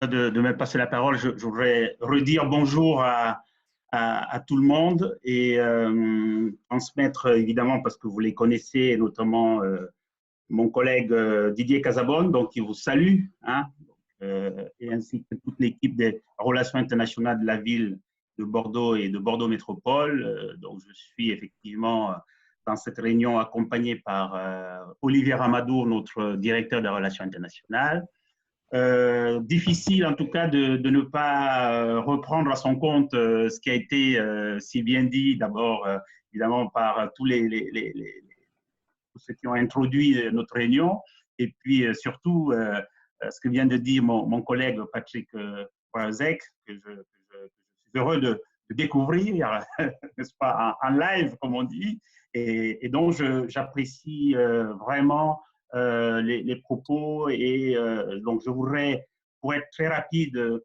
De me passer la parole, je voudrais redire bonjour à tout le monde et transmettre évidemment, parce que vous les connaissez, notamment mon collègue Didier Casabonne, donc qui vous salue, hein, et ainsi que toute l'équipe des relations internationales de la ville de Bordeaux et de Bordeaux Métropole. Donc je suis effectivement dans cette réunion accompagné par Olivier Ramadour, notre directeur des relations internationales. Difficile en tout cas de ne pas reprendre à son compte ce qui a été si bien dit d'abord évidemment par tous ceux qui ont introduit notre réunion et puis surtout ce que vient de dire mon collègue Patrick Brazek que je suis heureux de découvrir n'est-ce pas en live comme on dit et donc j'apprécie vraiment les propos et donc je voudrais, pour être très rapide,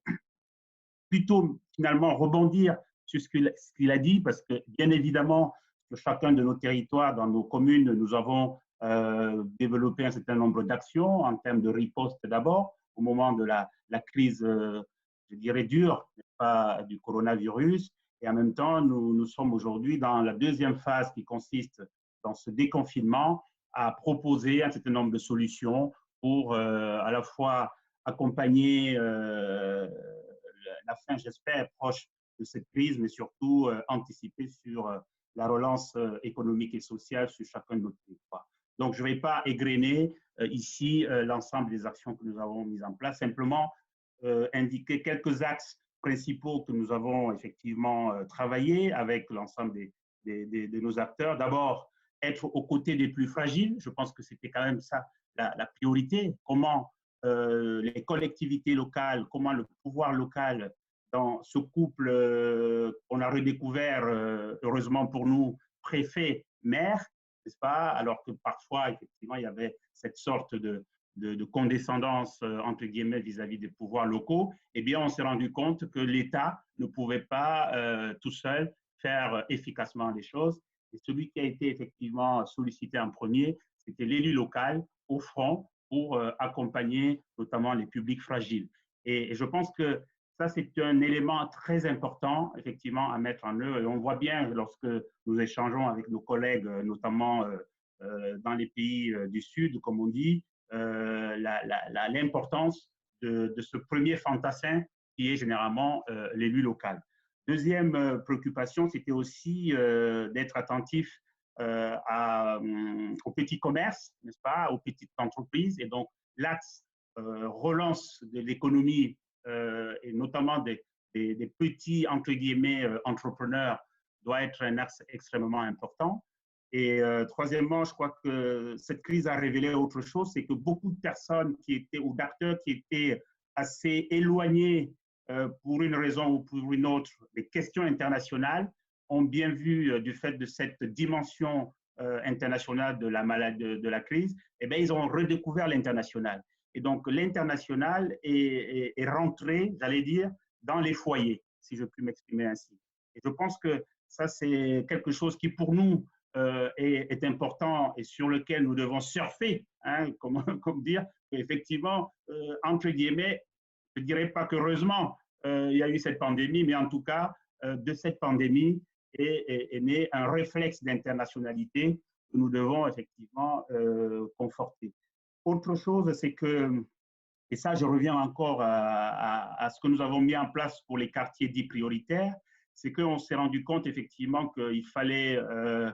plutôt finalement rebondir sur ce qu'il a dit parce que bien évidemment, sur chacun de nos territoires, dans nos communes, nous avons développé un certain nombre d'actions en termes de riposte d'abord au moment de la crise, je dirais dure, pas du coronavirus. Et en même temps, nous sommes aujourd'hui dans la deuxième phase qui consiste dans ce déconfinement à proposer un certain nombre de solutions pour à la fois accompagner la fin, j'espère, proche de cette crise, mais surtout anticiper sur la relance économique et sociale sur chacun de nos territoires. Donc, je ne vais pas égrener ici l'ensemble des actions que nous avons mises en place, simplement indiquer quelques axes principaux que nous avons effectivement travaillé avec l'ensemble de nos acteurs. D'abord, être aux côtés des plus fragiles. Je pense que c'était quand même ça la priorité. Comment les collectivités locales, comment le pouvoir local dans ce couple qu'on a redécouvert, heureusement pour nous, préfet-maire, n'est-ce pas? Alors que parfois, effectivement, il y avait cette sorte de condescendance, entre guillemets, vis-à-vis des pouvoirs locaux, eh bien, on s'est rendu compte que l'État ne pouvait pas tout seul faire efficacement les choses. Et celui qui a été effectivement sollicité en premier, c'était l'élu local au front pour accompagner notamment les publics fragiles. Et je pense que ça, c'est un élément très important, effectivement, à mettre en œuvre. Et on voit bien lorsque nous échangeons avec nos collègues, notamment dans les pays du Sud, comme on dit, l'importance de ce premier fantassin qui est généralement l'élu local. Deuxième préoccupation, c'était aussi d'être attentif au petit commerce, n'est-ce pas, aux petites entreprises. Et donc, l'axe relance de l'économie et notamment des petits, entre guillemets, entrepreneurs doit être un axe extrêmement important. Et troisièmement, je crois que cette crise a révélé autre chose, c'est que beaucoup de personnes qui étaient, ou d'acteurs qui étaient assez éloignés pour une raison ou pour une autre des questions internationales, ont bien vu du fait de cette dimension internationale de la maladie, de la crise, eh bien, ils ont redécouvert l'international. Et donc, l'international est rentré, j'allais dire, dans les foyers, si je puis m'exprimer ainsi. Et je pense que ça, c'est quelque chose qui, pour nous, est important et sur lequel nous devons surfer, hein, comme dire, effectivement, entre guillemets, je ne dirais pas qu'heureusement, il y a eu cette pandémie, mais en tout cas, de cette pandémie est né un réflexe d'internationalité que nous devons effectivement conforter. Autre chose, c'est que, et ça je reviens encore à ce que nous avons mis en place pour les quartiers dits prioritaires, c'est qu'on s'est rendu compte effectivement qu'il fallait euh,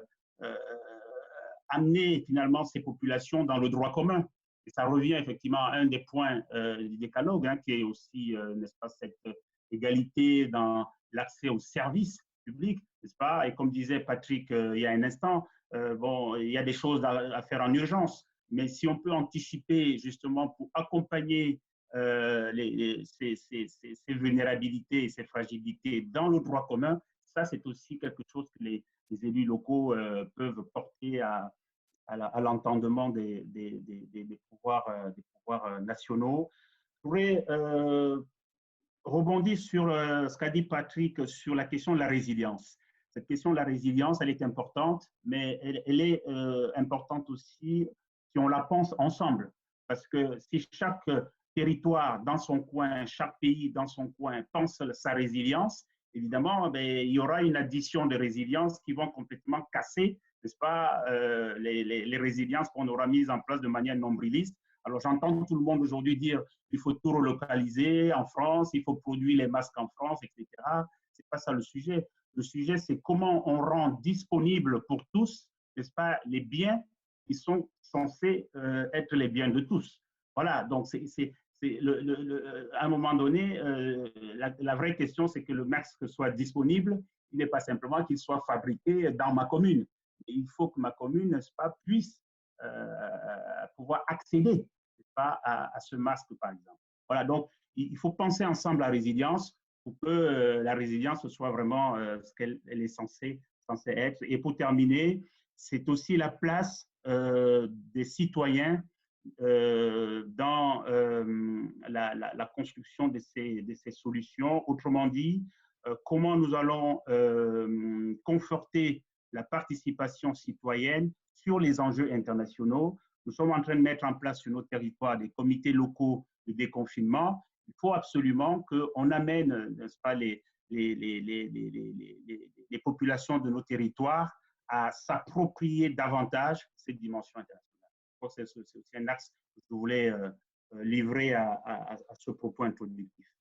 amener finalement ces populations dans le droit commun. Et ça revient effectivement à un des points du décalogue, hein, qui est aussi, n'est-ce pas, cette égalité dans l'accès aux services publics, n'est-ce pas? Et comme disait Patrick il y a un instant, bon, il y a des choses à faire en urgence, mais si on peut anticiper justement pour accompagner ces vulnérabilités et ces fragilités dans le droit commun, ça c'est aussi quelque chose que les élus locaux peuvent porter à l'entendement des pouvoirs nationaux. Je pourrais rebondir sur ce qu'a dit Patrick sur la question de la résilience. Cette question de la résilience, elle est importante, mais elle est importante aussi si on la pense ensemble. Parce que si chaque territoire dans son coin, chaque pays dans son coin pense sa résilience, évidemment, il y aura une addition de résilience qui vont complètement casser, n'est-ce pas, les résiliences qu'on aura mises en place de manière nombriliste. Alors j'entends tout le monde aujourd'hui dire il faut tout relocaliser en France, il faut produire les masques en France, etc. C'est pas ça le sujet. Le sujet, c'est comment on rend disponible pour tous, n'est-ce pas, les biens qui sont censés être les biens de tous. Voilà, donc à un moment donné, la vraie question, c'est que le masque soit disponible. Il n'est pas simplement qu'il soit fabriqué dans ma commune. Il faut que ma commune, n'est-ce pas, puisse pouvoir accéder, n'est-ce pas, à ce masque, par exemple. Voilà, donc il faut penser ensemble la résilience pour que la résilience soit vraiment ce qu'elle est censée être. Et pour terminer, c'est aussi la place des citoyens dans la construction de ces solutions. Autrement dit, comment nous allons conforter la participation citoyenne sur les enjeux internationaux. Nous sommes en train de mettre en place sur nos territoires des comités locaux de déconfinement. Il faut absolument qu'on amène, n'est-ce pas, les populations de nos territoires à s'approprier davantage cette dimension internationale. C'est aussi un axe que je voulais livrer à ce propos introductif.